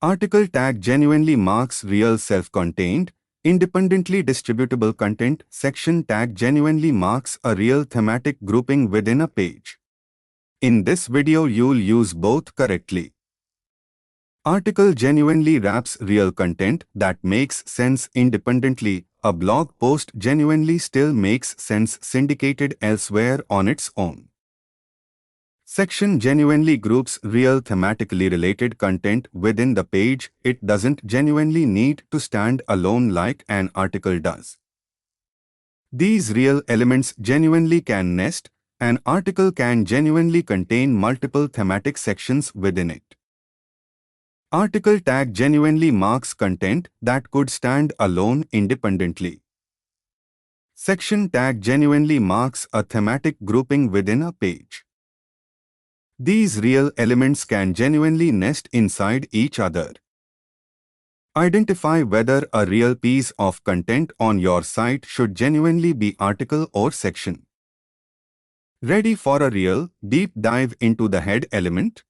Article tag genuinely marks real self-contained, independently distributable content. Section tag genuinely marks a real thematic grouping within a page. In this video you'll use both correctly. Article genuinely wraps real content that makes sense independently. A blog post genuinely still makes sense syndicated elsewhere on its own. Section genuinely groups real thematically related content within the page. It doesn't genuinely need to stand alone like an article does. These real elements genuinely can nest. An article can genuinely contain multiple thematic sections within it. Article tag genuinely marks content that could stand alone independently. Section tag genuinely marks a thematic grouping within a page. These real elements can genuinely nest inside each other. Identify whether a real piece of content on your site should genuinely be article or section. Ready for a real, deep dive into the head element?